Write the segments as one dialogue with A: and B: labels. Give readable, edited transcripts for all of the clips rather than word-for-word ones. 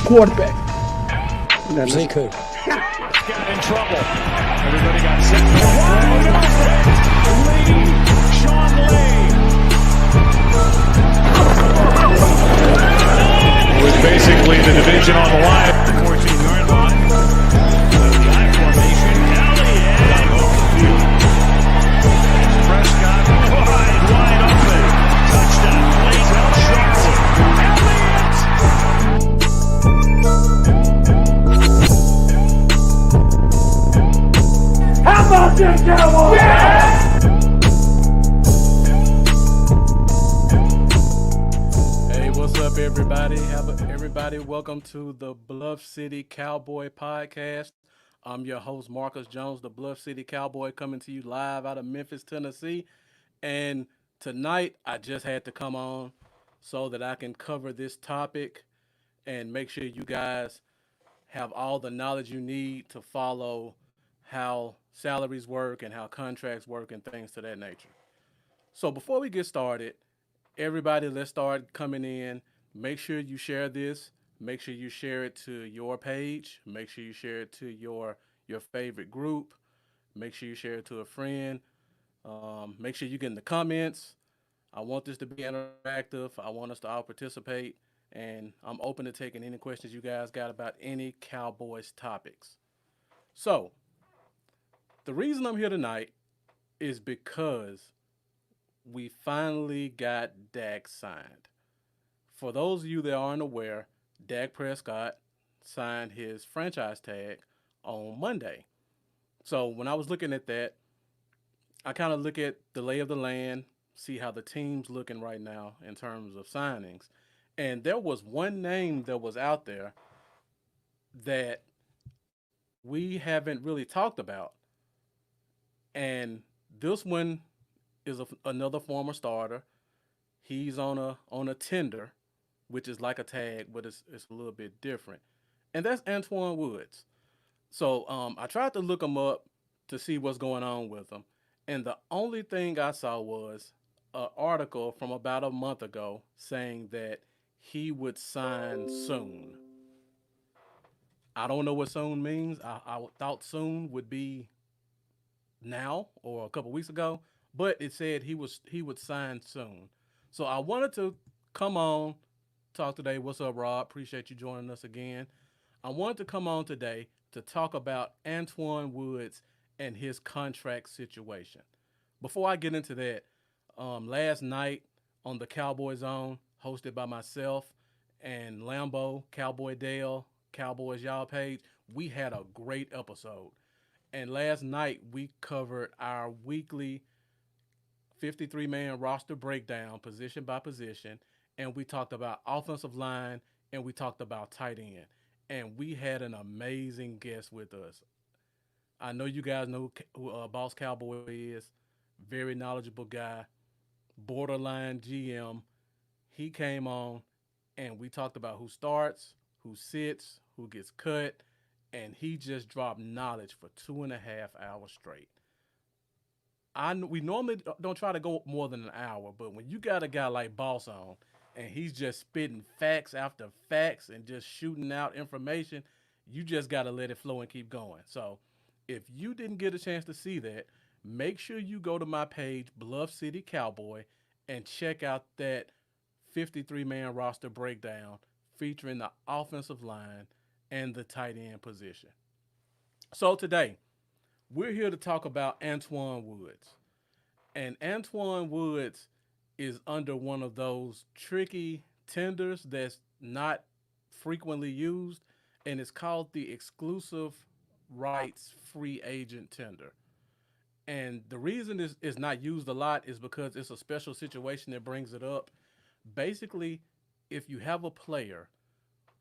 A: Quarterback.
B: Ziku.
C: Got in trouble. Everybody got set for Sean Lee. It was basically the division on the line. 14-yard line. Line formation. Dak Prescott wide open. Touchdown. Plays out Charlotte.
A: How about that, Cowboys? Yeah!
D: Hey, what's up, everybody? Everybody, welcome to the Bluff City Cowboy Podcast. I'm your host, Marcus Jones, the Bluff City Cowboy, coming to you live out of Memphis, Tennessee. And tonight, I just had to come on so that I can cover this topic and make sure you guys have all the knowledge you need to follow how salaries work and how contracts work and things to that nature. So before we get started, everybody, let's start coming in. Make sure you share this. Make sure you share it to your page. Make sure you share it to your favorite group. Make sure you share it to a friend. Make sure you get in the comments. I want this to be interactive. I want us to all participate. And I'm open to taking any questions you guys got about any Cowboys topics. So, the reason I'm here tonight is because we finally got Dak signed. For those of you that aren't aware, Dak Prescott signed his franchise tag on Monday. So when I was looking at that, I kind of look at the lay of the land, see how the team's looking right now in terms of signings. And there was one name that was out there that we haven't really talked about. And this one is another former starter. He's on a tender, which is like a tag, but it's a little bit different. And that's Antwaun Woods. So I tried to look him up to see what's going on with him. And the only thing I saw was an article from about a month ago saying that he would sign soon. I don't know what soon means. I thought soon would be now or a couple weeks ago, but it said he would sign soon. So I wanted to come on, talk today. What's up, Rob? Appreciate you joining us again. I wanted to come on today to talk about Antwaun Woods and his contract situation. Before I get into that, last night on the Cowboy Zone, hosted by myself and Lambo, Cowboy Dale, Cowboys Y'all page, we had a great episode. And last night, we covered our weekly 53-man roster breakdown, position by position, and we talked about offensive line, and we talked about tight end. And we had an amazing guest with us. I know you guys know who Boss Cowboy is. Very knowledgeable guy, borderline GM. He came on, and we talked about who starts, who sits, who gets cut, and he just dropped knowledge for 2.5 hours straight. We normally don't try to go more than an hour, but when you got a guy like Boss on, and he's just spitting facts after facts and just shooting out information, you just got to let it flow and keep going. So if you didn't get a chance to see that, make sure you go to my page, Bluff City Cowboy, and check out that 53-man roster breakdown featuring the offensive line and the tight end position. So today, we're here to talk about Antwaun Woods. And Antwaun Woods is under one of those tricky tenders that's not frequently used, and it's called the exclusive rights free agent tender. And the reason is not used a lot is because it's a special situation that brings it up. Basically, if you have a player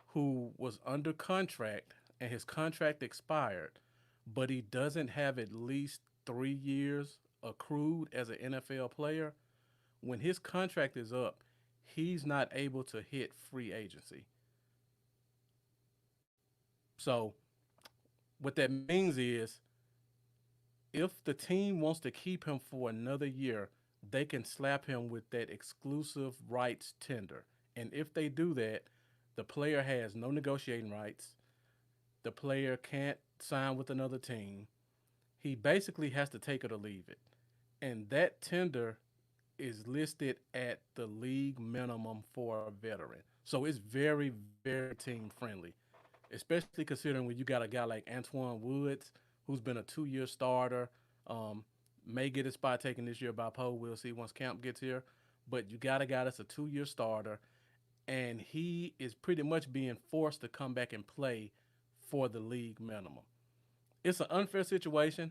D: who was under contract and his contract expired, but he doesn't have at least 3 years accrued as an NFL player, when his contract is up, he's not able to hit free agency. So, what that means is if the team wants to keep him for another year, they can slap him with that exclusive rights tender. And if they do that, the player has no negotiating rights. The player can't sign with another team. He basically has to take it or leave it. And that tender is listed at the league minimum for a veteran. So it's very, very team friendly, especially considering when you got a guy like Antwaun Woods, who's been a 2 year starter, um, may get his spot taken this year by Poe. We'll see once camp gets here. But you got a guy that's a 2 year starter, and he is pretty much being forced to come back and play for the league minimum. It's an unfair situation,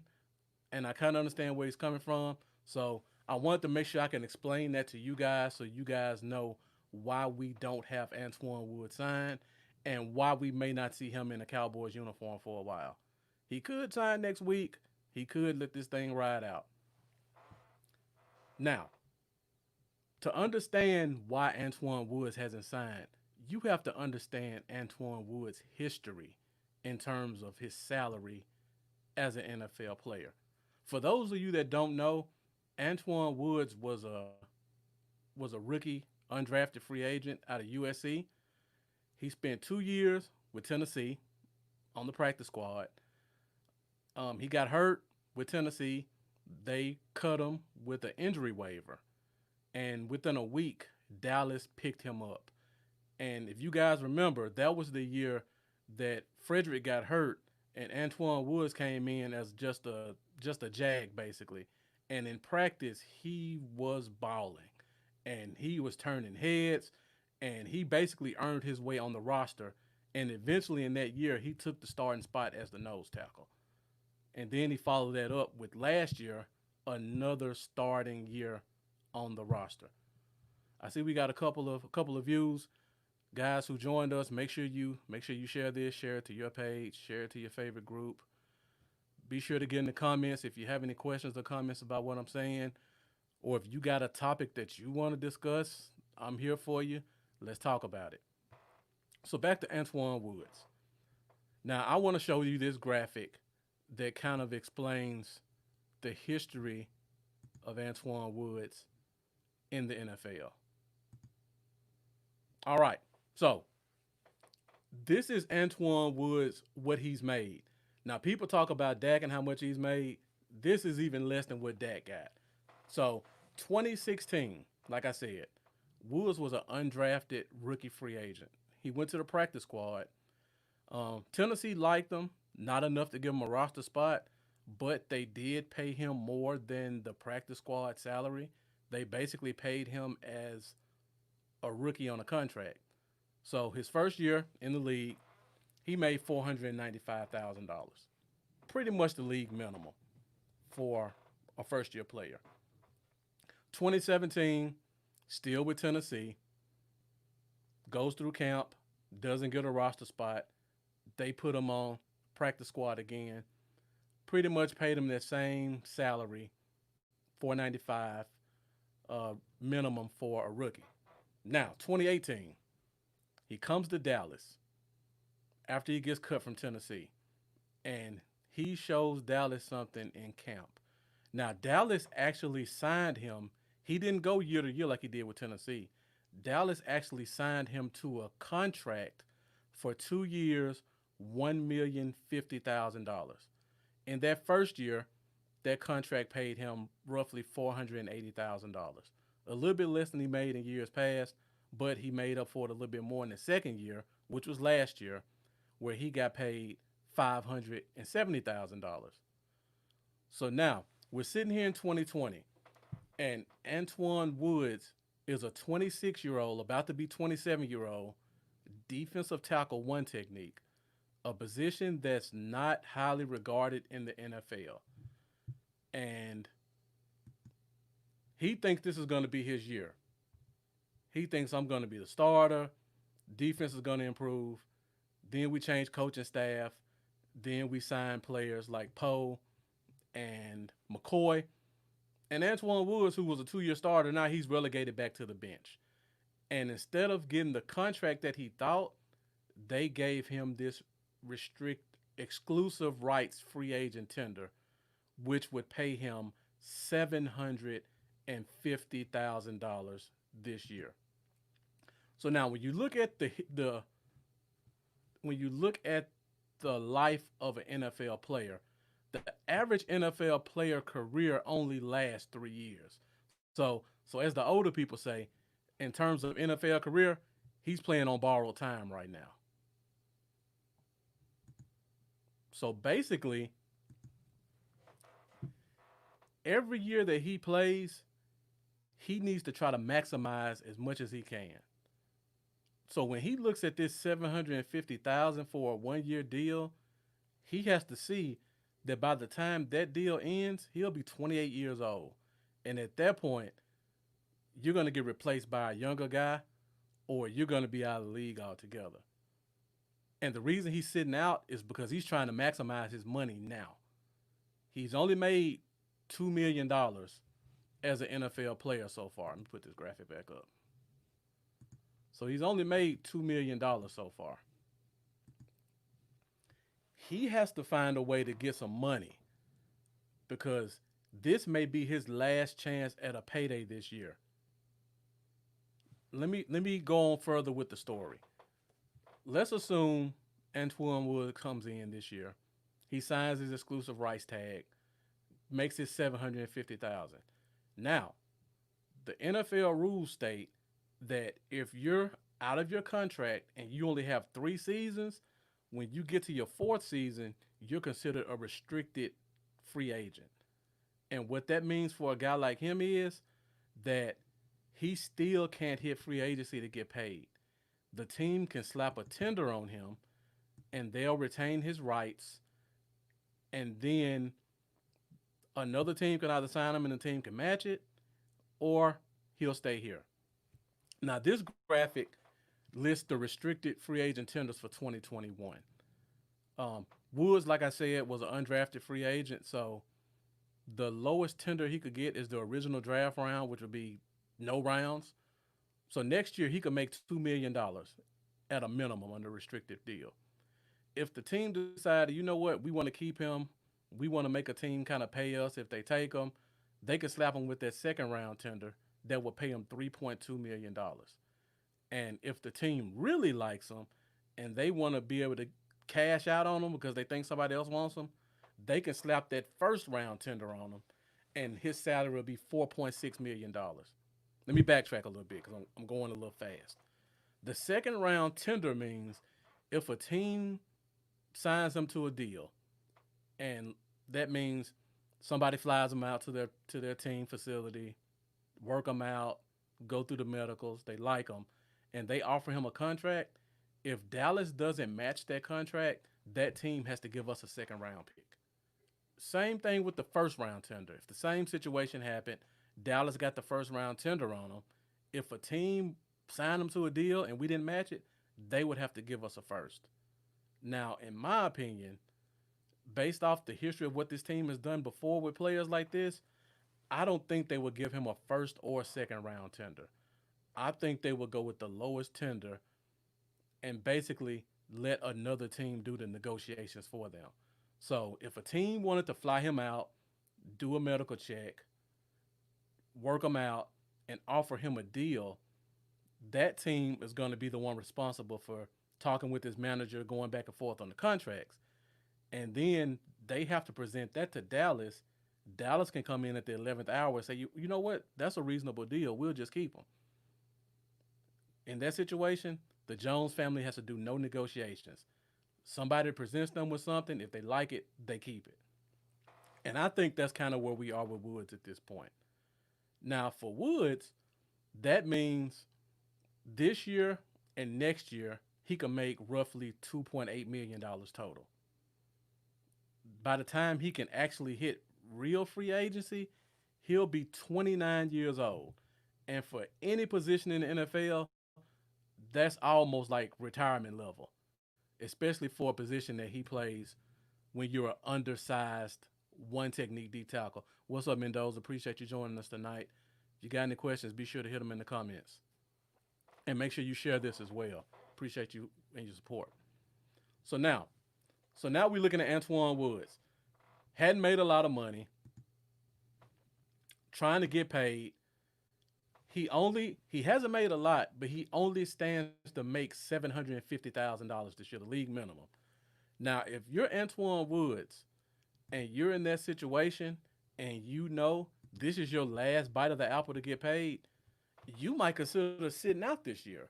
D: and I kind of understand where he's coming from. So I wanted to make sure I can explain that to you guys so you guys know why we don't have Antwaun Wood signed and why we may not see him in a Cowboys uniform for a while. He could sign next week. He could let this thing ride out. Now, to understand why Antwaun Woods hasn't signed, you have to understand Antwaun Woods' history in terms of his salary as an NFL player. For those of you that don't know, Antwaun Woods was a rookie undrafted free agent out of USC. He spent 2 years with Tennessee on the practice squad. He got hurt with Tennessee. They cut him with an injury waiver, and within a week, Dallas picked him up. And if you guys remember, that was the year that Frederick got hurt, and Antwaun Woods came in as just a jag basically. And in practice, he was balling, and he was turning heads, and he basically earned his way on the roster. And eventually, in that year, he took the starting spot as the nose tackle. And then he followed that up with last year, another starting year on the roster. I see we got a couple of views. Guys who joined us, make sure you share this, share it to your page, share it to your favorite group. Be sure to get in the comments if you have any questions or comments about what I'm saying, or if you got a topic that you want to discuss. I'm here for you. Let's talk about it. So back to Antwaun Woods. Now I want to show you this graphic that kind of explains the history of Antwaun Woods in the NFL. All right. So this is Antwaun Woods, what he's made. Now people talk about Dak and how much he's made. This is even less than what Dak got. So 2016, like I said, Woods was an undrafted rookie free agent. He went to the practice squad. Tennessee liked him, not enough to give him a roster spot, but they did pay him more than the practice squad salary. They basically paid him as a rookie on a contract. So his first year in the league, he made $495,000, pretty much the league minimum for a first year player. 2017, still with Tennessee, goes through camp, doesn't get a roster spot. They put him on practice squad again. Pretty much paid him that same salary, 495 minimum for a rookie. Now, 2018, he comes to Dallas after he gets cut from Tennessee, and he shows Dallas something in camp. Now, Dallas actually signed him. He didn't go year to year like he did with Tennessee. Dallas actually signed him to a contract for 2 years, $1,050,000. In that first year, that contract paid him roughly $480,000, a little bit less than he made in years past, but he made up for it a little bit more in the second year, which was last year, where he got paid $570,000. So now we're sitting here in 2020, and Antwaun Woods is a 26-year-old, about to be 27-year-old, defensive tackle one technique, a position that's not highly regarded in the NFL. And he thinks this is going to be his year. He thinks I'm going to be the starter. Defense is going to improve. Then we change coaching staff. Then we sign players like Poe and McCoy. And Antwaun Woods, who was a 2-year starter, now he's relegated back to the bench. And instead of getting the contract that he thought, they gave him this exclusive rights free agent tender, which would pay him $750,000 this year. So now, when you look at the life of an NFL player, the average NFL player career only lasts 3 years. So as the older people say, in terms of NFL career, he's playing on borrowed time right now. So basically, every year that he plays, he needs to try to maximize as much as he can. So when he looks at this 750,000 for a 1-year deal, he has to see that by the time that deal ends, he'll be 28 years old. And at that point, you're going to get replaced by a younger guy, or you're going to be out of the league altogether. And the reason he's sitting out is because he's trying to maximize his money now. He's only made $2 million as an NFL player so far. Let me put this graphic back up. So he's only made $2 million so far. He has to find a way to get some money, because this may be his last chance at a payday this year. Let me go on further with the story. Let's assume Antwaun Woods comes in this year. He signs his exclusive rights tag, makes it $750,000. Now, the NFL rules state that if you're out of your contract and you only have 3 seasons, when you get to your 4th season, you're considered a restricted free agent. And what that means for a guy like him is that he still can't hit free agency to get paid. The team can slap a tender on him and they'll retain his rights, and then another team can either sign him and the team can match it, or he'll stay here. Now, this graphic lists the restricted free agent tenders for 2021. Woods, like I said, was an undrafted free agent, so the lowest tender he could get is the original draft round, which would be no rounds. So next year he could make $2 million at a minimum under a restricted deal. If the team decided, you know what, we want to keep him, we want to make a team kind of pay us if they take him, they could slap him with that second round tender that would pay him $3.2 million. And if the team really likes him and they want to be able to cash out on him because they think somebody else wants him, they can slap that first round tender on him and his salary will be $4.6 million. Let me backtrack a little bit because I'm going a little fast. The second round tender means if a team signs him to a deal, and that means somebody flies him out to their team facility, work him out, go through the medicals, they like him, and they offer him a contract. If Dallas doesn't match that contract, that team has to give us a second round pick. Same thing with the first round tender. If the same situation happened, Dallas got the first round tender on them. If a team signed them to a deal and we didn't match it, they would have to give us a first. Now, in my opinion, based off the history of what this team has done before with players like this, I don't think they would give him a first or second round tender. I think they would go with the lowest tender and basically let another team do the negotiations for them. So if a team wanted to fly him out, do a medical check, work him out, and offer him a deal, that team is going to be the one responsible for talking with his manager, going back and forth on the contracts. And then they have to present that to Dallas. Dallas can come in at the 11th hour and say, you know what, that's a reasonable deal. We'll just keep him. In that situation, the Jones family has to do no negotiations. Somebody presents them with something. If they like it, they keep it. And I think that's kind of where we are with Woods at this point. Now, for Woods, that means this year and next year, he can make roughly $2.8 million total. By the time he can actually hit real free agency, he'll be 29 years old. And for any position in the NFL, that's almost like retirement level, especially for a position that he plays when you're an undersized one technique D tackle. What's up, Mendoza? Appreciate you joining us tonight. If you got any questions, be sure to hit them in the comments. And make sure you share this as well. Appreciate you and your support. So now, we're looking at Antwaun Woods. Hadn't made a lot of money, trying to get paid. He hasn't made a lot, but he only stands to make $750,000 this year, the league minimum. Now, if you're Antwaun Woods and you're in that situation and you know this is your last bite of the apple to get paid, you might consider sitting out this year.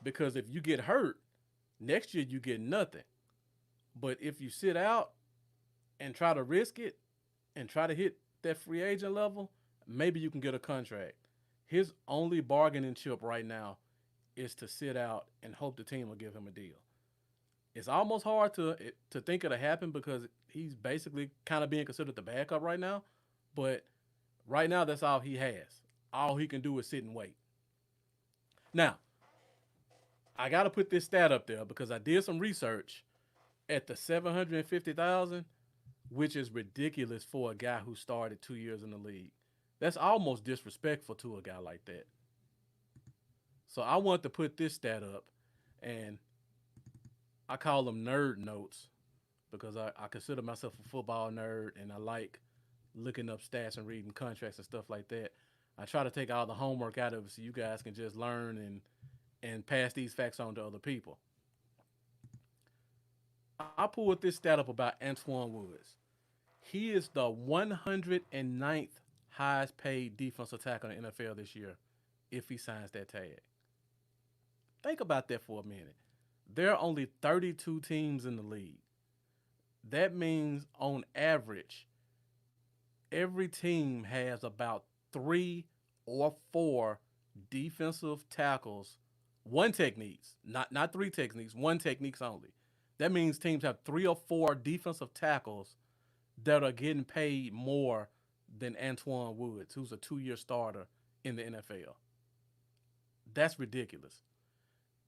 D: Because if you get hurt, next year you get nothing. But if you sit out and try to risk it and try to hit that free agent level, maybe you can get a contract. His only bargaining chip right now is to sit out and hope the team will give him a deal. It's almost hard to think it'll happen because he's basically kind of being considered the backup right now. But right now, that's all he has. All he can do is sit and wait. Now, I got to put this stat up there because I did some research at the 750,000, which is ridiculous for a guy who started 2 years in the league. That's almost disrespectful to a guy like that. So I want to put this stat up, and I call them nerd notes because I consider myself a football nerd, and I like looking up stats and reading contracts and stuff like that. I try to take all the homework out of it so you guys can just learn and pass these facts on to other people. I pulled this stat up about Antwaun Woods. He is the 109th highest paid defensive tackle in the NFL this year if he signs that tag. Think about that for a minute. There are only 32 teams in the league. That means on average, every team has about 3 or 4 defensive tackles, one techniques, not 3 techniques, one techniques only. That means teams have 3 or 4 defensive tackles that are getting paid more than Antwaun Woods, who's a 2-year starter in the NFL. That's ridiculous.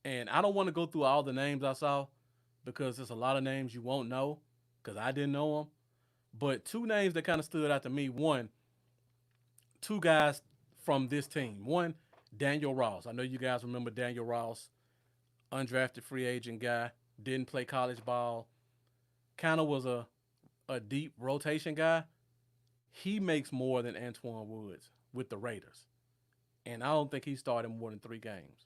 D: And I don't want to go through all the names I saw because there's a lot of names you won't know because I didn't know them. But 2 names that kind of stood out to me. One, 2 guys from this team. One, Daniel Ross. I know you guys remember Daniel Ross, undrafted free agent guy, didn't play college ball, kind of was a deep rotation guy. He makes more than Antwaun Woods with the Raiders. And I don't think he started more than 3 games.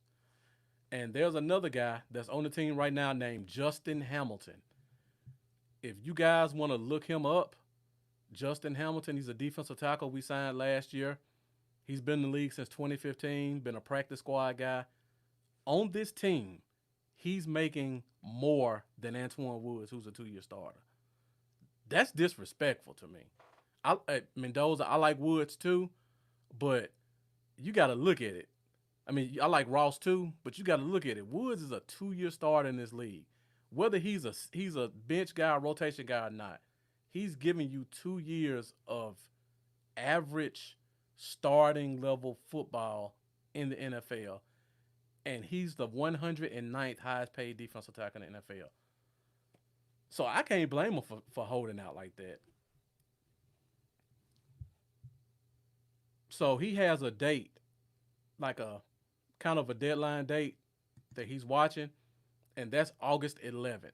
D: And there's another guy that's on the team right now named Justin Hamilton. If you guys want to look him up, Justin Hamilton, he's a defensive tackle we signed last year. He's been in the league since 2015, been a practice squad guy. On this team, he's making more than Antwaun Woods, who's a 2-year starter. That's disrespectful to me. Mendoza, I like Woods too, but you got to look at it. I mean, I like Ross too, but you got to look at it. Woods is a 2-year starter in this league. Whether he's a bench guy, rotation guy or not, he's giving you 2 years of average starting level football in the NFL, and he's the 109th highest paid defensive tackle in the NFL. So I can't blame him for holding out like that. So he has a date, like a kind of a deadline date that he's watching, and that's August 11th.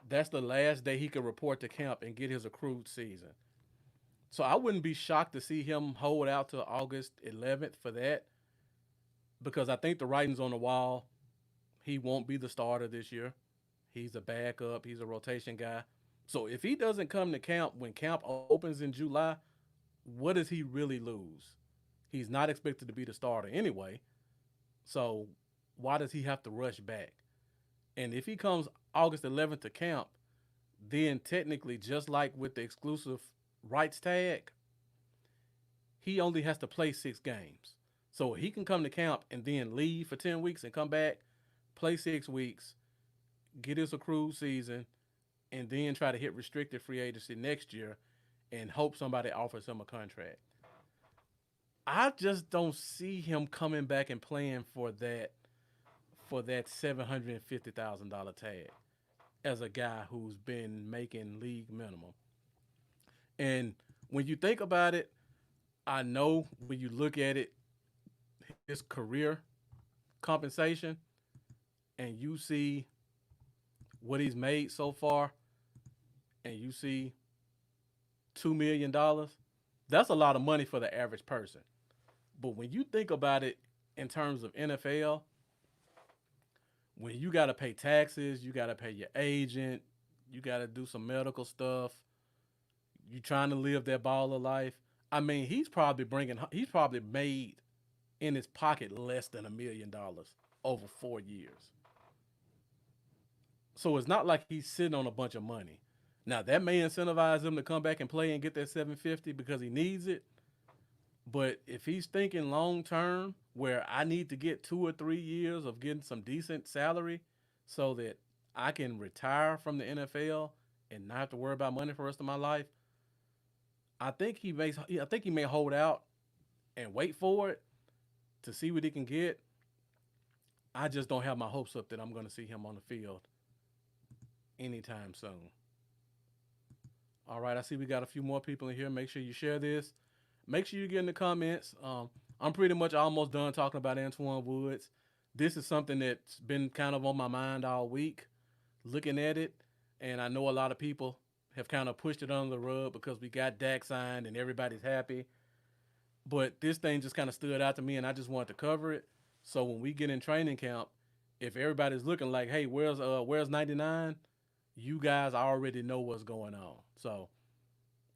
D: That's the last day he could report to camp and get his accrued season. So I wouldn't be shocked to see him hold out to August 11th for that because I think the writing's on the wall. He won't be the starter this year. He's a backup. He's a rotation guy. So if he doesn't come to camp when camp opens in July, what does he really lose? He's not expected to be the starter anyway. So why does he have to rush back? And if he comes August 11th to camp, then technically, just like with the exclusive rights tag, he only has to play 6 games. So he can come to camp and then leave for 10 weeks and come back, play 6 weeks, get his accrued season, and then try to hit restricted free agency next year and hope somebody offers him a contract. I just don't see him coming back and playing for that $750,000 tag as a guy who's been making league minimum. And when you think about it, I know when you look at it, his career compensation, and you see what he's made so far, and you see $2 million, that's a lot of money for the average person. But when you think about it in terms of NFL, when you got to pay taxes, you got to pay your agent, you got to do some medical stuff, you trying to live that baller life. I mean, he's probably made in his pocket less than $1 million over 4 years. So it's not like he's sitting on a bunch of money. Now that may incentivize him to come back and play and get that 750 because he needs it. But if he's thinking long term, where I need to get 2 or 3 years of getting some decent salary so that I can retire from the NFL and not have to worry about money for the rest of my life, I think he may hold out and wait for it to see what he can get. I just don't have my hopes up that I'm going to see him on the field anytime soon. All right, I see we got a few more people in here. Make sure you share this. Make sure you get in the comments. I'm pretty much almost done talking about Antwaun Woods. This is something that's been kind of on my mind all week, looking at it. And I know a lot of people have kind of pushed it under the rug because we got Dak signed and everybody's happy. But this thing just kind of stood out to me, and I just wanted to cover it. So when we get in training camp, if everybody's looking like, "Hey, where's 99?" You guys already know what's going on. So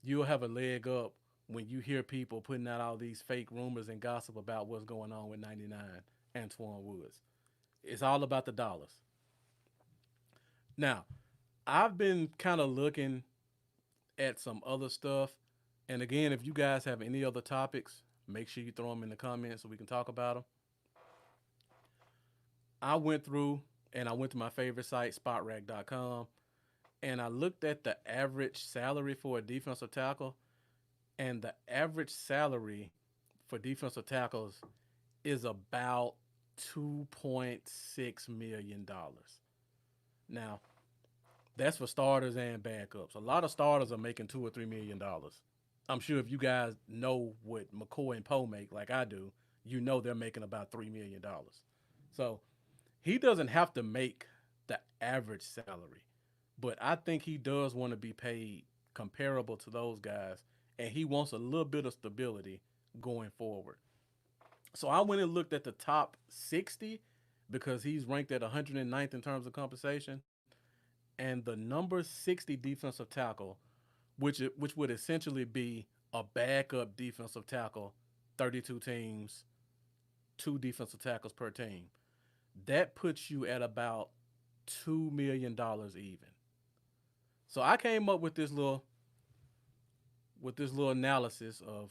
D: you'll have a leg up when you hear people putting out all these fake rumors and gossip about what's going on with 99 Antwaun Woods. It's all about the dollars. Now, I've been kind of looking at some other stuff. And again, if you guys have any other topics, make sure you throw them in the comments so we can talk about them. I went through and I went to my favorite site, spotrack.com, and I looked at the average salary for a defensive tackle, and the average salary for defensive tackles is about $2.6 million. Now, that's for starters and backups. A lot of starters are making $2 or $3 million. I'm sure if you guys know what McCoy and Poe make, like I do, you know they're making about $3 million. So he doesn't have to make the average salary, but I think he does want to be paid comparable to those guys, and he wants a little bit of stability going forward. So I went and looked at the top 60 because he's ranked at 109th in terms of compensation, and the number 60 defensive tackle, which would essentially be a backup defensive tackle, 32 teams, 2 defensive tackles per team. That puts you at about $2 million even. So I came up with this little analysis of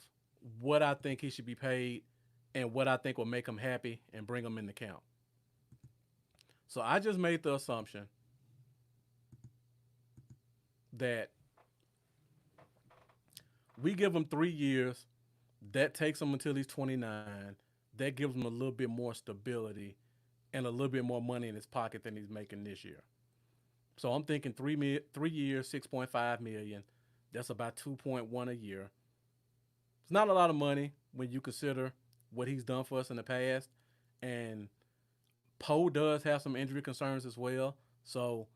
D: what I think he should be paid and what I think will make him happy and bring him in the count. So I just made the assumption that we give him 3 years. That takes him until he's 29. That gives him a little bit more stability and a little bit more money in his pocket than he's making this year. So I'm thinking 3 years, 6.5 million. That's about 2.1 a year. It's not a lot of money when you consider what he's done for us in the past. And Poe does have some injury concerns as well. So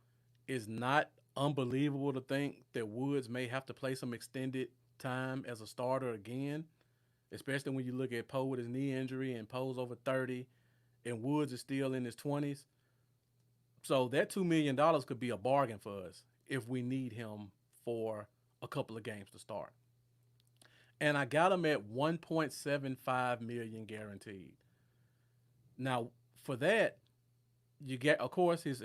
D: it's not unbelievable to think that Woods may have to play some extended time as a starter again, especially when you look at Poe with his knee injury and Poe's over 30 and Woods is still in his 20s. So that $2 million could be a bargain for us if we need him for a couple of games to start. And I got him at 1.75 million guaranteed. Now, for that, you get, of course, his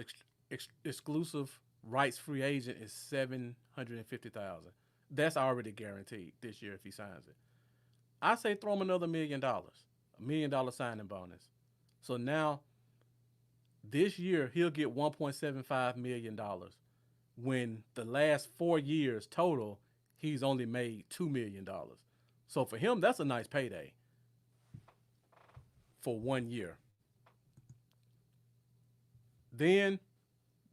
D: exclusive rights free agent is 750,000. That's already guaranteed this year if he signs it. I say throw him another $1 million, $1 million signing bonus. So now this year he'll get $1.75 million when the last 4 years total he's only made $2 million. So for him, that's a nice payday for 1 year. Then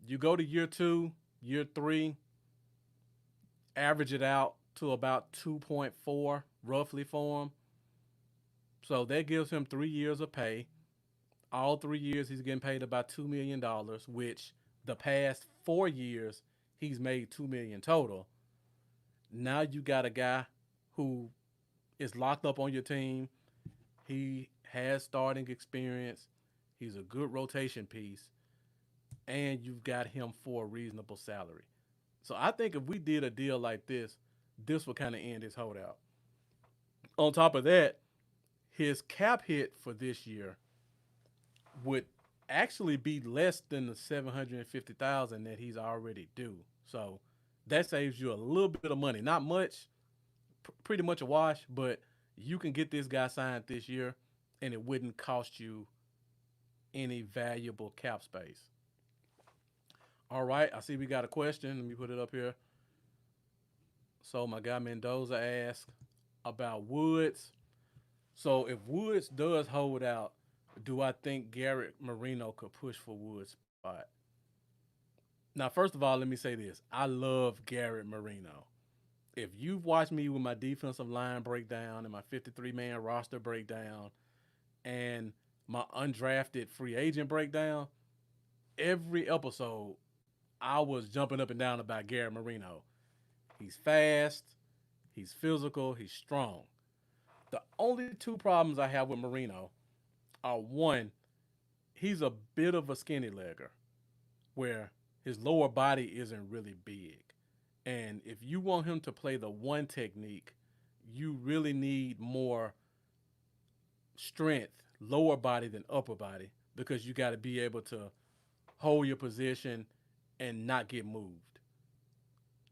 D: you go to year two, year three, average it out to about 2.4 roughly for him. So that gives him 3 years of pay. All 3 years he's getting paid about $2 million, which the past 4 years he's made 2 million total. Now you got a guy who is locked up on your team. He has starting experience. He's a good rotation piece, and you've got him for a reasonable salary. So I think if we did a deal like this would kind of end his holdout. On top of that, his cap hit for this year would actually be less than the 750,000 that he's already due. So that saves you a little bit of money. Not much, pretty much a wash, but you can get this guy signed this year and it wouldn't cost you any valuable cap space. All right, I see we got a question. Let me put it up here. So my guy Mendoza asked about Woods. So if Woods does hold out, do I think Garrett Marino could push for Woods' spot? Now, first of all, let me say this. I love Garrett Marino. If you've watched me with my defensive line breakdown and my 53-man roster breakdown and my undrafted free agent breakdown, every episode I was jumping up and down about Garrett Marino. He's fast, he's physical, he's strong. The only two problems I have with Marino are one, he's a bit of a skinny legger where his lower body isn't really big. And if you want him to play the one technique, you really need more strength, lower body than upper body, because you got to be able to hold your position and not get moved.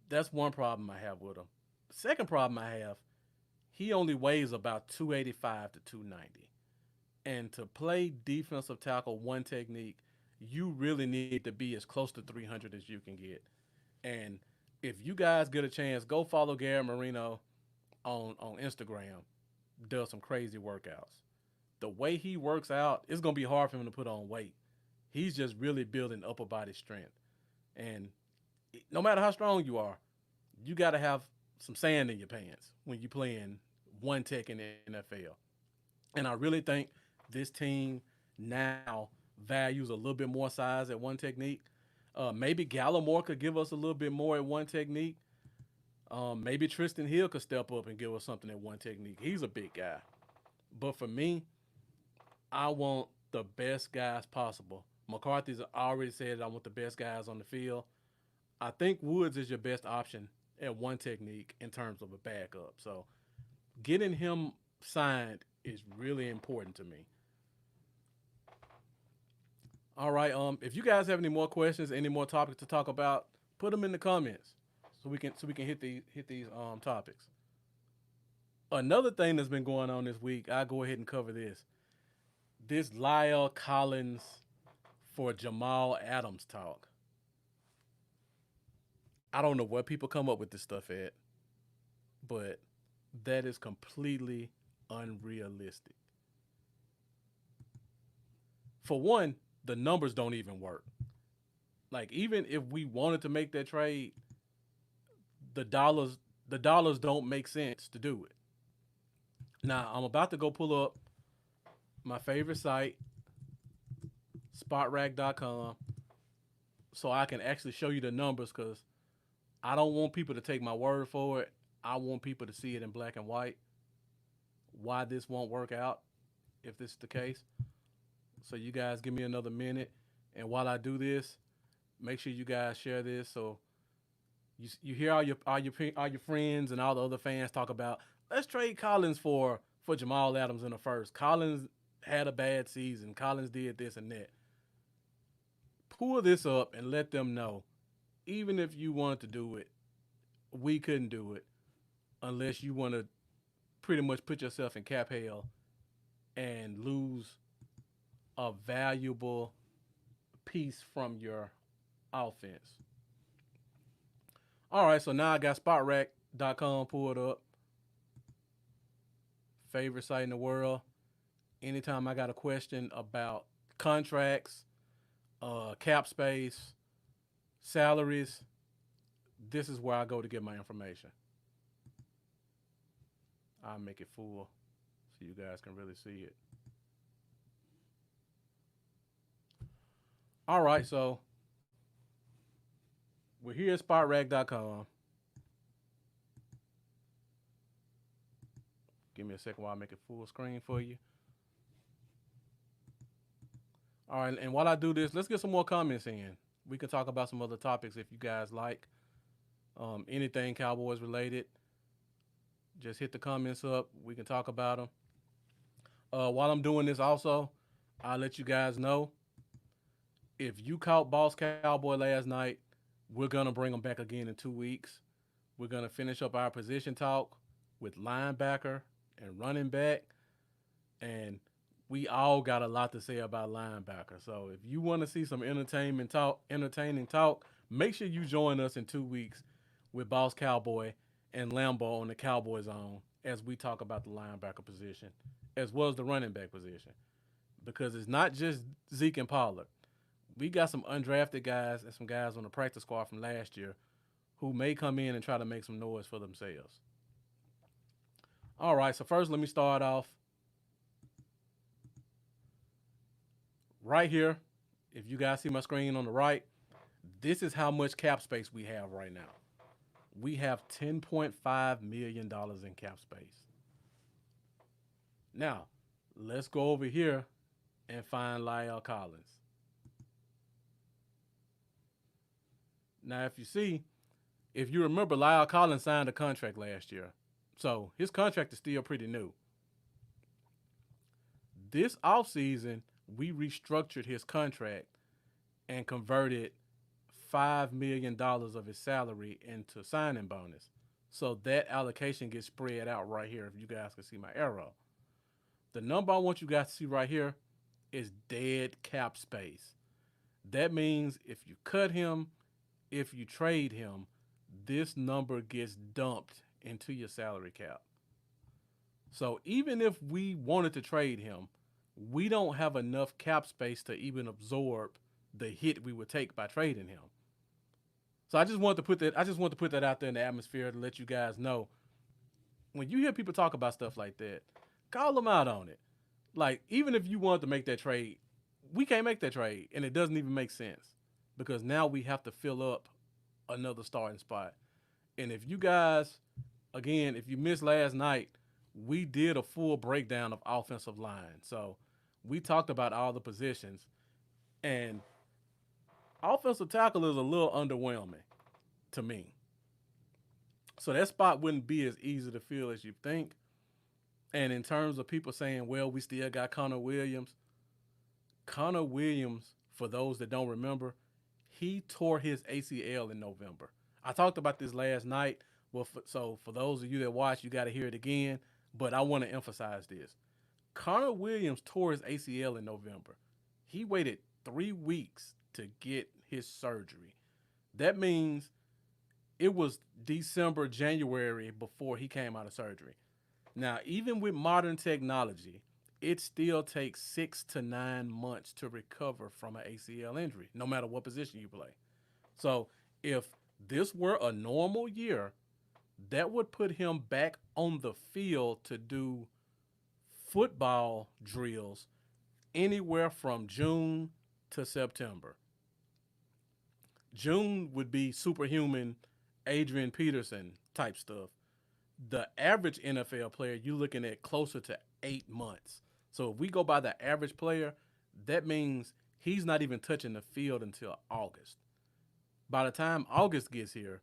D: That's one problem I have with him. The second problem I have, he only weighs about 285 to 290. And to play defensive tackle one technique, you really need to be as close to 300 as you can get. And if you guys get a chance, go follow Garrett Marino on Instagram. Does some crazy workouts. The way he works out, it's going to be hard for him to put on weight. He's just really building upper body strength. And no matter how strong you are, you got to have some sand in your pants when you're playing one tech in the NFL. And I really think this team now values a little bit more size at one technique. Maybe Gallimore could give us a little bit more at one technique. Maybe Tristan Hill could step up and give us something at one technique. He's a big guy. But for me, I want the best guys possible. McCarthy's already said I want the best guys on the field. I think Woods is your best option at one technique in terms of a backup. So getting him signed is really important to me. All right. If you guys have any more questions, any more topics to talk about, put them in the comments so we can hit these topics. Another thing that's been going on this week, I'll go ahead and cover this. This Lyle Collins for Jamal Adams talk. I don't know where people come up with this stuff at, but that is completely unrealistic. For one, the numbers don't even work. Like, even if we wanted to make that trade, the dollars don't make sense to do it. Now, I'm about to go pull up my favorite site, spotrack.com, so I can actually show you the numbers, because I don't want people to take my word for it. I want people to see it in black and white, why this won't work out if this is the case. So you guys give me another minute. And while I do this, make sure you guys share this so you hear all your friends and all the other fans talk about, let's trade Collins for Jamal Adams in the first. Collins had a bad season. Collins did this and that. pull this up and let them know, even if you wanted to do it, we couldn't do it unless you want to pretty much put yourself in cap hell and lose a valuable piece from your offense. All right, so now I got spotrack.com pulled up. Favorite site in the world. Anytime I got a question about contracts, cap space, salaries, this is where I go to get my information. I'll make it full so you guys can really see it. All right, so we're here at spotrack.com. Give me a second while I make it full screen for you. All right, and while I do this, let's get some more comments in. We can talk about some other topics if you guys like. Anything Cowboys related, just hit the comments up. We can talk about them. While I'm doing this also, I'll let you guys know, if you caught Boss Cowboy last night, we're going to bring them back again in 2 weeks. We're going to finish up our position talk with linebacker and running back. And we all got a lot to say about linebacker. So if you want to see some entertaining talk, make sure you join us in 2 weeks with Boss Cowboy and Lambo on the Cowboy Zone as we talk about the linebacker position as well as the running back position. Because it's not just Zeke and Pollard. We got some undrafted guys and some guys on the practice squad from last year who may come in and try to make some noise for themselves. All right, so first let me start off right here. If you guys see my screen on the right, this is how much cap space we have right now. We have $10.5 million in cap space. Now, let's go over here and find La'el Collins. Now, if you remember, La'el Collins signed a contract last year. So his contract is still pretty new. This offseason, we restructured his contract and converted $5 million of his salary into signing bonus. So that allocation gets spread out right here, if you guys can see my arrow. The number I want you guys to see right here is dead cap space. That means if you cut him, if you trade him, this number gets dumped into your salary cap. So even if we wanted to trade him, we don't have enough cap space to even absorb the hit we would take by trading him. So I just want to put that out there in the atmosphere to let you guys know. When you hear people talk about stuff like that, call them out on it. Like, even if you wanted to make that trade, we can't make that trade, and it doesn't even make sense because now we have to fill up another starting spot. And if you guys, again, if you missed last night, we did a full breakdown of offensive line. So we talked about all the positions, and offensive tackle is a little underwhelming to me. So that spot wouldn't be as easy to fill as you think. And in terms of people saying, well, we still got Connor Williams, for those that don't remember, he tore his ACL in November. I talked about this last night. Well, so for those of you that watch, you got to hear it again. But I want to emphasize this. Connor Williams tore his ACL in November. He waited 3 weeks to get his surgery. That means it was December, January before he came out of surgery. Now, even with modern technology, it still takes 6 to 9 months to recover from an ACL injury, no matter what position you play. So if this were a normal year, that would put him back on the field to do football drills anywhere from June to September. June would be superhuman Adrian Peterson type stuff. The average NFL player, you're looking at closer to 8 months. So if we go by the average player, that means he's not even touching the field until August. By the time August gets here,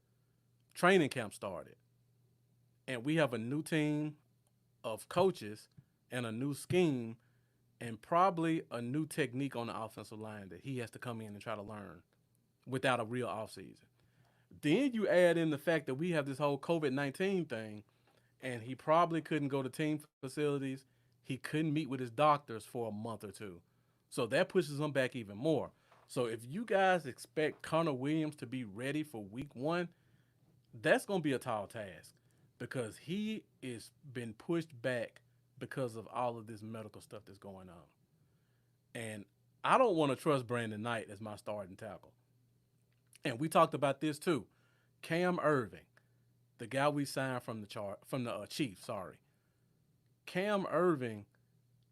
D: training camp started. And we have a new team of coaches and a new scheme and probably a new technique on the offensive line that he has to come in and try to learn without a real offseason. Then you add in the fact that we have this whole COVID-19 thing, and he probably couldn't go to team facilities. He couldn't meet with his doctors for a month or two. So that pushes him back even more. So if you guys expect Connor Williams to be ready for week 1, that's going to be a tall task because he is been pushed back because of all of this medical stuff that's going on. And I don't want to trust Brandon Knight as my starting tackle. And we talked about this too. Cam Irving, the guy we signed from the Chiefs, sorry. Cam Irving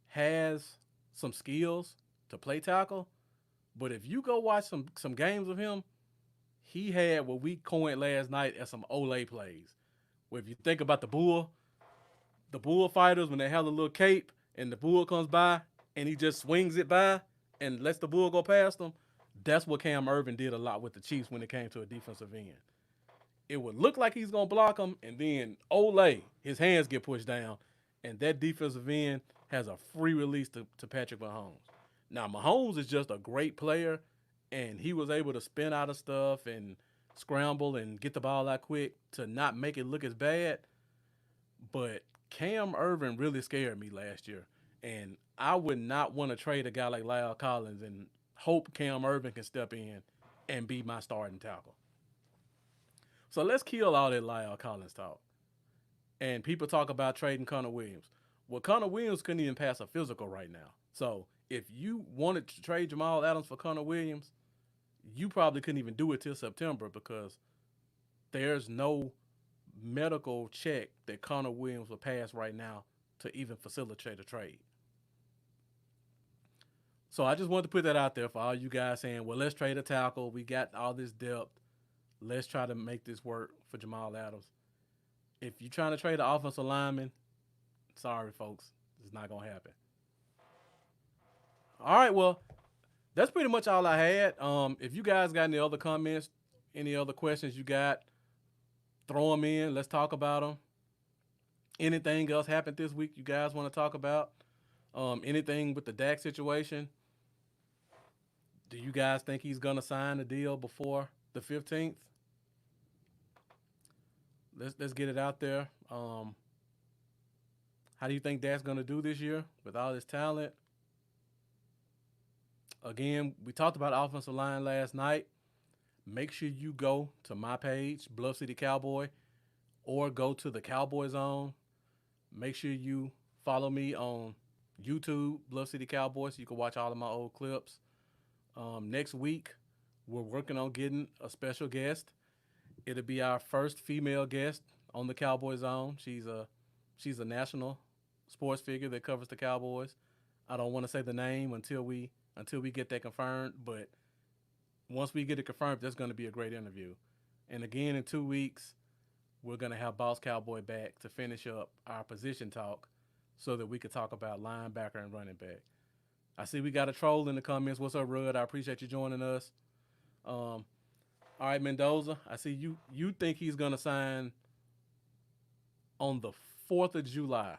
D: has some skills to play tackle, but if you go watch some games of him, he had what we coined last night as some Olay plays. Where if you think about the bullfighters when they have a little cape and the bull comes by and he just swings it by and lets the bull go past him, that's what Cam Irving did a lot with the Chiefs when it came to a defensive end. It would look like he's gonna block him, and then Olay, his hands get pushed down, and that defensive end has a free release to Patrick Mahomes. Now Mahomes is just a great player, and he was able to spin out of stuff and scramble and get the ball out quick to not make it look as bad. But Cam Irvin really scared me last year, and I would not want to trade a guy like Lyle Collins and hope Cam Irvin can step in and be my starting tackle. So let's kill all that Lyle Collins talk. And people talk about trading Connor Williams. Well, Connor Williams couldn't even pass a physical right now. So if you wanted to trade Jamal Adams for Connor Williams, you probably couldn't even do it till September because there's no medical check that Connor Williams will pass right now to even facilitate a trade. So I just wanted to put that out there for all you guys saying, well, let's trade a tackle. We got all this depth. Let's try to make this work for Jamal Adams. If you're trying to trade an offensive lineman, sorry, folks, it's not going to happen. All right, well, that's pretty much all I had. If you guys got any other comments, any other questions you got, throw them in. Let's talk about them. Anything else happened this week you guys want to talk about? Anything with the Dak situation? Do you guys think he's going to sign the deal before the 15th? Let's get it out there. How do you think Dak's going to do this year with all his talent? Again, we talked about offensive line last night. Make sure you go to my page, Bluff City Cowboy, or go to the Cowboy Zone. Make sure you follow me on YouTube, Bluff City Cowboy, so you can watch all of my old clips. Next week, we're working on getting a special guest. It'll be our first female guest on the Cowboy Zone. She's a national sports figure that covers the Cowboys. I don't want to say the name until we get that confirmed, but once we get it confirmed, that's going to be a great interview. And again, in 2 weeks, we're going to have Boss Cowboy back to finish up our position talk so that we could talk about linebacker and running back. I see we got a troll in the comments. What's up, Rudd? I appreciate you joining us. All right, Mendoza, I see you think he's going to sign on the 4th of July.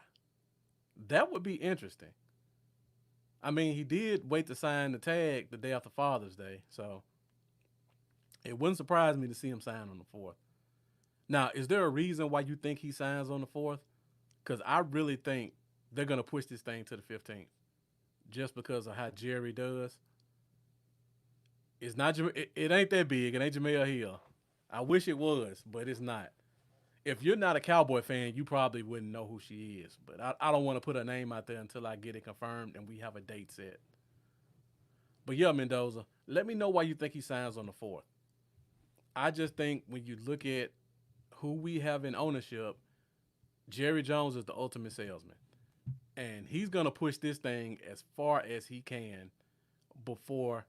D: That would be interesting. I mean, he did wait to sign the tag the day after Father's Day, so it wouldn't surprise me to see him sign on the 4th. Now, is there a reason why you think he signs on the 4th? Because I really think they're going to push this thing to the 15th just because of how Jerry does. It's not. It ain't that big. It ain't Jamel Hill. I wish it was, but it's not. If you're not a Cowboy fan, you probably wouldn't know who she is. But I don't want to put her name out there until I get it confirmed and we have a date set. But yeah, Mendoza, let me know why you think he signs on the 4th. I just think when you look at who we have in ownership, Jerry Jones is the ultimate salesman. And he's going to push this thing as far as he can before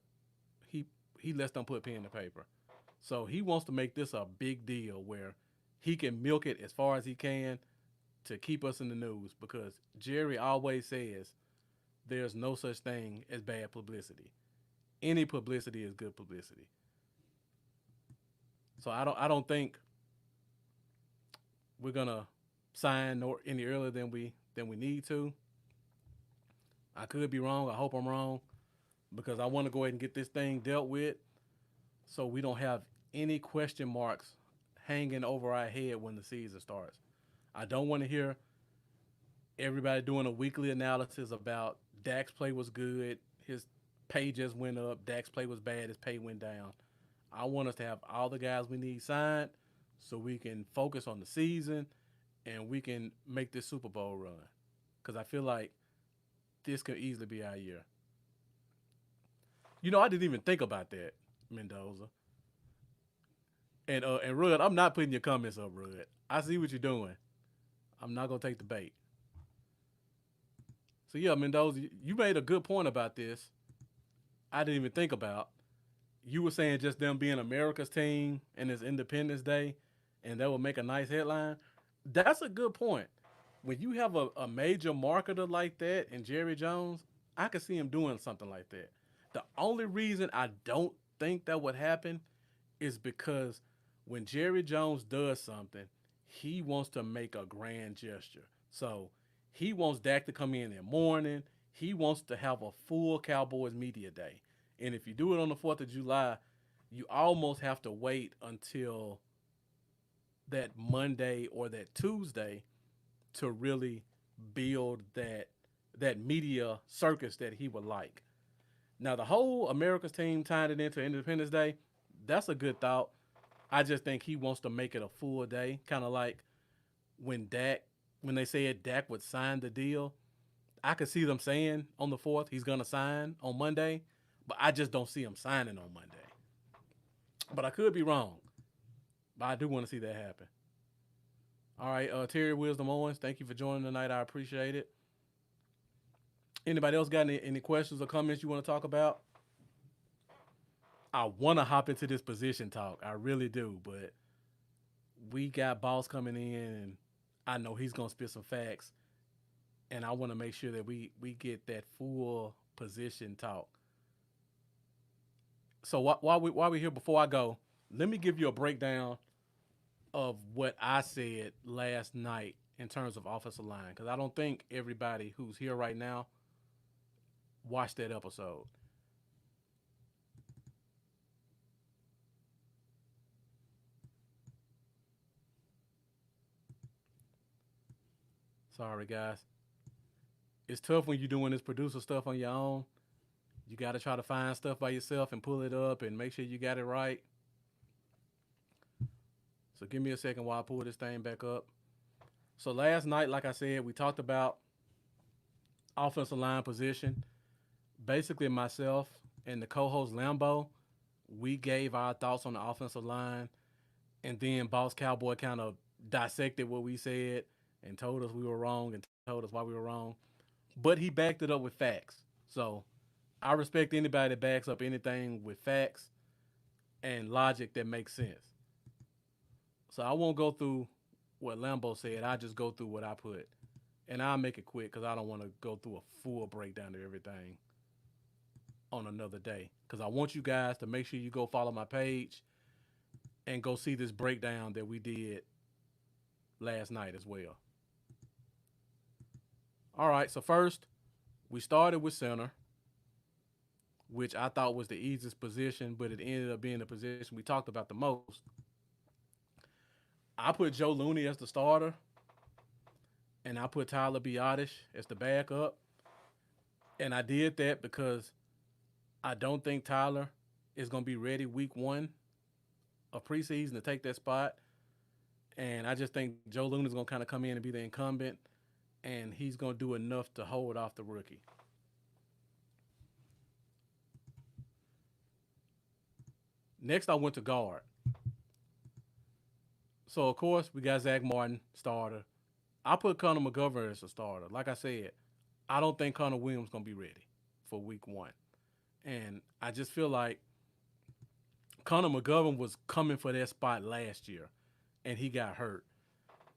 D: he lets them put pen to paper. So he wants to make this a big deal where he can milk it as far as he can to keep us in the news because Jerry always says there's no such thing as bad publicity. Any publicity is good publicity. So I don't think we're gonna sign any earlier than we need to. I could be wrong. I hope I'm wrong because I want to go ahead and get this thing dealt with so we don't have any question marks hanging over our head when the season starts. I don't want to hear everybody doing a weekly analysis about Dak's play was good, his pay just went up, Dak's play was bad, his pay went down. I want us to have all the guys we need signed so we can focus on the season and we can make this Super Bowl run. Because I feel like this could easily be our year. I didn't even think about that, Mendoza. And Rudd, I'm not putting your comments up, Rudd. I see what you're doing. I'm not gonna take the bait. So yeah, Mendoza, you made a good point about this. I didn't even think about. You were saying just them being America's team and it's Independence Day, and that would make a nice headline. That's a good point. When you have a major marketer like that and Jerry Jones, I could see him doing something like that. The only reason I don't think that would happen is because when Jerry Jones does something, he wants to make a grand gesture. So he wants Dak to come in morning. He wants to have a full Cowboys media day. And if you do it on the 4th of July, you almost have to wait until that Monday or that Tuesday to really build that media circus that he would like. Now, the whole America's team tying it into Independence Day, that's a good thought. I just think he wants to make it a full day, kind of like when they said Dak would sign the deal. I could see them saying on the 4th he's going to sign on Monday, but I just don't see him signing on Monday. But I could be wrong. But I do want to see that happen. All right, Terry Wisdom Owens, thank you for joining tonight. I appreciate it. Anybody else got any questions or comments you want to talk about? I want to hop into this position talk. I really do, but we got Boss coming in, and I know he's going to spit some facts, and I want to make sure that we get that full position talk. So while we're here, before I go, let me give you a breakdown of what I said last night in terms of offensive line, because I don't think everybody who's here right now watched that episode. Sorry, guys. It's tough when you're doing this producer stuff on your own. You got to try to find stuff by yourself and pull it up and make sure you got it right. So give me a second while I pull this thing back up. So last night, like I said, we talked about offensive line position. Basically, myself and the co-host Lambo, we gave our thoughts on the offensive line, and then Boss Cowboy kind of dissected what we said and told us we were wrong and told us why we were wrong. But he backed it up with facts. So I respect anybody that backs up anything with facts and logic that makes sense. So I won't go through what Lambo said. I just go through what I put. And I'll make it quick because I don't want to go through a full breakdown of everything on another day. Because I want you guys to make sure you go follow my page and go see this breakdown that we did last night as well. All right, so first, we started with center, which I thought was the easiest position, but it ended up being the position we talked about the most. I put Joe Looney as the starter, and I put Tyler Biotish as the backup. And I did that because I don't think Tyler is going to be ready week 1 of preseason to take that spot. And I just think Joe Looney is going to kind of come in and be the incumbent, and he's going to do enough to hold off the rookie. Next, I went to guard. So, of course, we got Zach Martin, starter. I put Connor McGovern as a starter. Like I said, I don't think Connor Williams is going to be ready for week 1. And I just feel like Connor McGovern was coming for that spot last year, and he got hurt.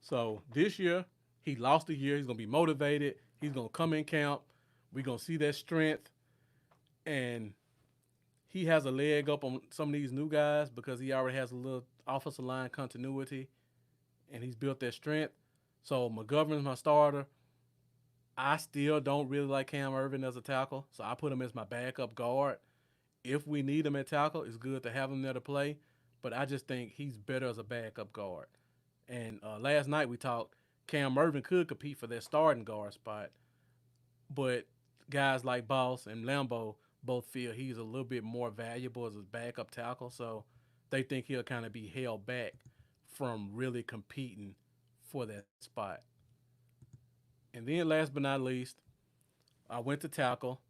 D: So this year, he lost a year. He's going to be motivated. He's going to come in camp. We're going to see that strength. And he has a leg up on some of these new guys because he already has a little offensive line continuity, and he's built that strength. So McGovern's my starter. I still don't really like Cam Irvin as a tackle, so I put him as my backup guard. If we need him at tackle, it's good to have him there to play, but I just think he's better as a backup guard. And last night we talked, Cam Irvin could compete for that starting guard spot, but guys like Boss and Lambo both feel he's a little bit more valuable as a backup tackle, so they think he'll kind of be held back from really competing for that spot. And then last but not least, I went to tackle.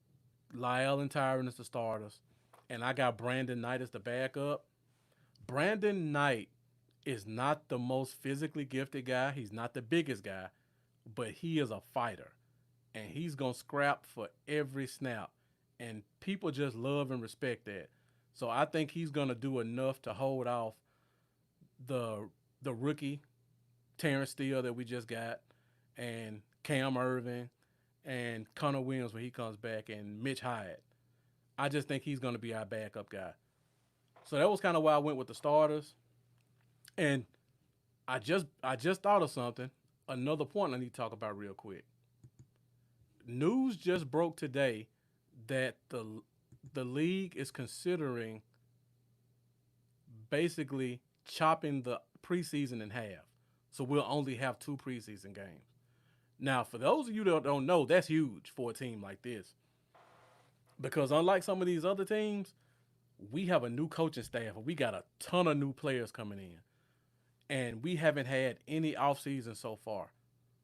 D: Lyle and Tyron as the starters, and I got Brandon Knight as the backup. Brandon Knight is not the most physically gifted guy. He's not the biggest guy, but he is a fighter, and he's gonna scrap for every snap. And people just love and respect that. So I think he's gonna do enough to hold off the the rookie Terrence Steele that we just got, and Cam Irvin, and Connor Williams when he comes back, and Mitch Hyatt. I just think he's going to be our backup guy. So that was kind of why I went with the starters. And I just thought of something. Another point I need to talk about real quick. News just broke today that the league is considering basically chopping the preseason in half. So we'll only have 2 preseason games. Now, for those of you that don't know, that's huge for a team like this. Because unlike some of these other teams, we have a new coaching staff and we got a ton of new players coming in. And we haven't had any offseason so far.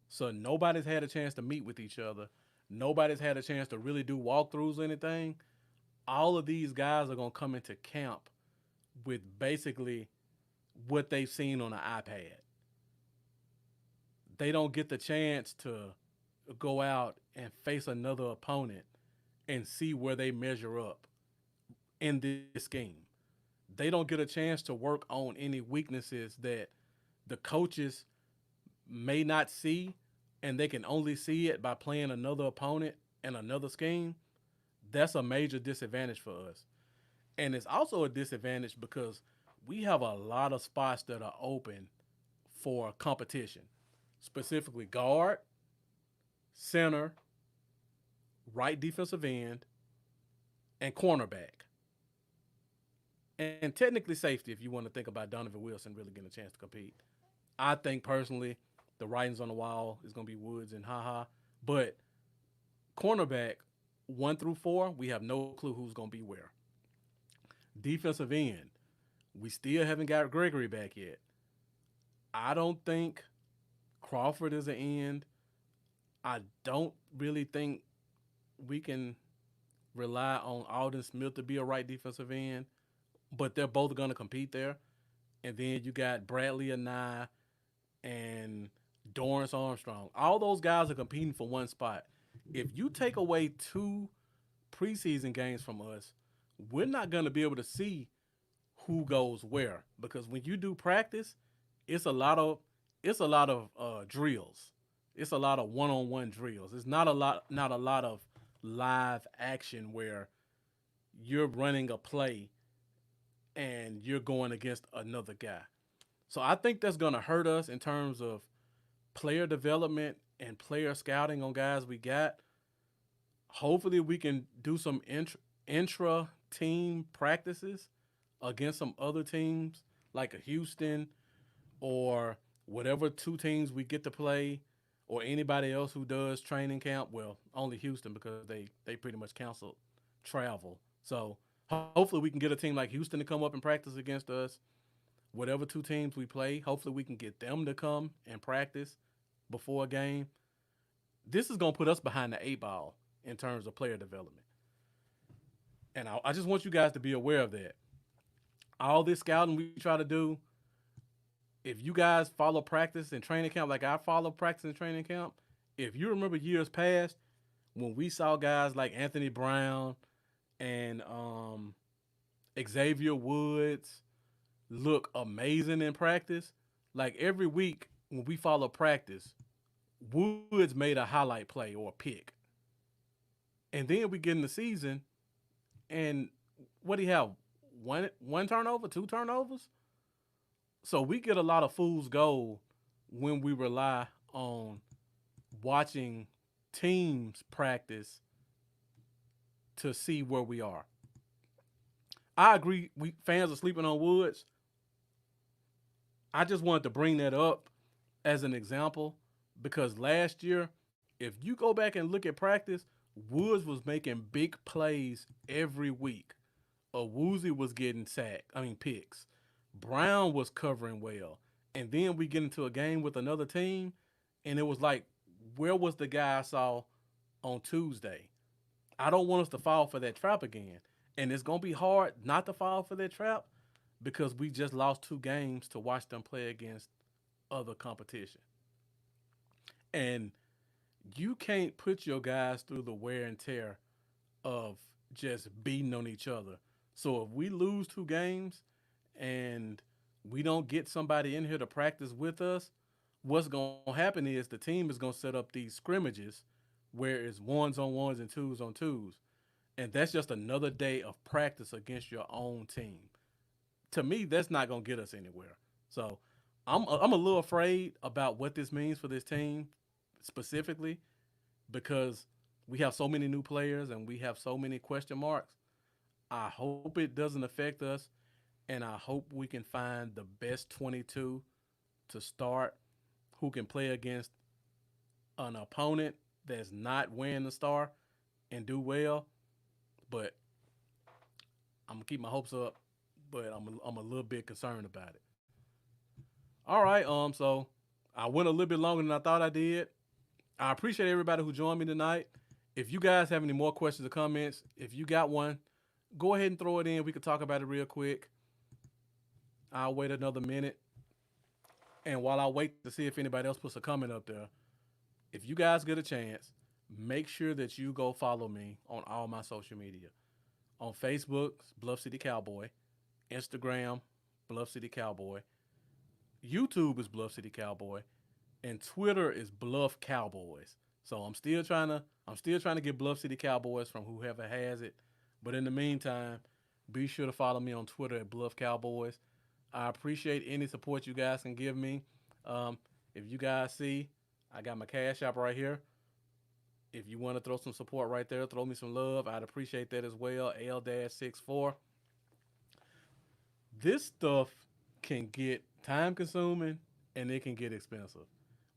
D: So nobody's had a chance to meet with each other. Nobody's had a chance to really do walkthroughs or anything. All of these guys are going to come into camp with basically what they've seen on an iPad. They don't get the chance to go out and face another opponent and see where they measure up in this scheme. They don't get a chance to work on any weaknesses that the coaches may not see, and they can only see it by playing another opponent and another scheme. That's a major disadvantage for us. And it's also a disadvantage because we have a lot of spots that are open for competition, specifically guard, center, right defensive end, and cornerback. And technically safety if you want to think about Donovan Wilson really getting a chance to compete. I think personally the writing's on the wall is going to be Woods and Haha. But cornerback 1 through 4, we have no clue who's going to be where. Defensive end, we still haven't got Gregory back yet. I don't think Crawford is an end. I don't really think we can rely on Alden Smith to be a right defensive end, but they're both going to compete there. And then you got Bradley Anai and Dorrance Armstrong. All those guys are competing for one spot. If you take away 2 preseason games from us, we're not going to be able to see who goes where, because when you do practice, it's a lot of drills. It's a lot of one-on-one drills. It's not a lot of live action where you're running a play and you're going against another guy. So I think that's going to hurt us in terms of player development and player scouting on guys we got. Hopefully we can do some intra-team practices against some other teams like a Houston or whatever 2 teams we get to play, or anybody else who does training camp. Well, only Houston because they pretty much canceled travel. So hopefully we can get a team like Houston to come up and practice against us. Whatever 2 teams we play, hopefully we can get them to come and practice before a game. This is going to put us behind the 8 ball in terms of player development. And I just want you guys to be aware of that. All this scouting we try to do, if you guys follow practice and training camp like I follow practice and training camp, if you remember years past when we saw guys like Anthony Brown and Xavier Woods look amazing in practice, like every week when we follow practice, Woods made a highlight play or a pick. And then we get in the season, and what do you have? One turnover, 2 turnovers? So we get a lot of fool's gold when we rely on watching teams practice to see where we are. I agree. We fans are sleeping on Woods. I just wanted to bring that up as an example because last year, if you go back and look at practice, Woods was making big plays every week. Woozy was getting picks. Brown was covering well. And then we get into a game with another team, and it was like, where was the guy I saw on Tuesday? I don't want us to fall for that trap again. And it's going to be hard not to fall for that trap because we just lost 2 games to watch them play against other competition. And you can't put your guys through the wear and tear of just beating on each other. So if we lose 2 games and we don't get somebody in here to practice with us, what's going to happen is the team is going to set up these scrimmages where it's ones on ones and twos on twos. And that's just another day of practice against your own team. To me, that's not going to get us anywhere. So I'm a little afraid about what this means for this team specifically because we have so many new players and we have so many question marks. I hope it doesn't affect us, and I hope we can find the best 22 to start who can play against an opponent that's not wearing the star and do well. But I'm gonna keep my hopes up, but I'm a little bit concerned about it. All right, so I went a little bit longer than I thought I did. I appreciate everybody who joined me tonight. If you guys have any more questions or comments, if you got one, go ahead and throw it in. We could talk about it real quick. I'll wait another minute. And while I wait to see if anybody else puts a comment up there, if you guys get a chance, make sure that you go follow me on all my social media. On Facebook, Bluff City Cowboy. Instagram, Bluff City Cowboy. YouTube is Bluff City Cowboy. And Twitter is Bluff Cowboys. So I'm still trying to get Bluff City Cowboys from whoever has it. But in the meantime, be sure to follow me on Twitter at Bluff Cowboys. I appreciate any support you guys can give me. If you guys see, I got my Cash App right here. If you want to throw some support right there, throw me some love. I'd appreciate that as well. L-64. This stuff can get time consuming and it can get expensive.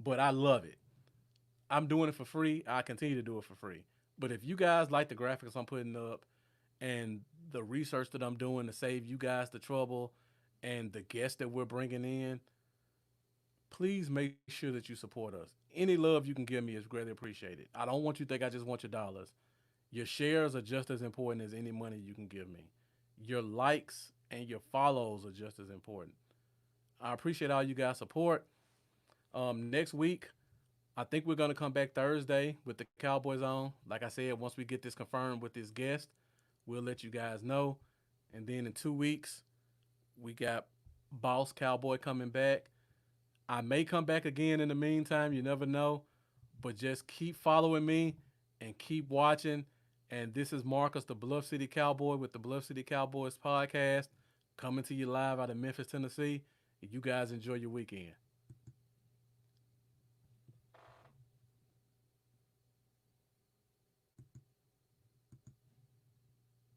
D: But I love it. I'm doing it for free. I continue to do it for free. But if you guys like the graphics I'm putting up and the research that I'm doing to save you guys the trouble and the guests that we're bringing in, please make sure that you support us. Any love you can give me is greatly appreciated. I don't want you to think I just want your dollars. Your shares are just as important as any money you can give me. Your likes and your follows are just as important. I appreciate all you guys' support. Next week, I think we're going to come back Thursday with the Cowboys on. Like I said, once we get this confirmed with this guest, we'll let you guys know. And then in 2 weeks, we got Boss Cowboy coming back. I may come back again in the meantime. You never know. But just keep following me and keep watching. And this is Marcus, the Bluff City Cowboy with the Bluff City Cowboys podcast, coming to you live out of Memphis, Tennessee. You guys enjoy your weekend.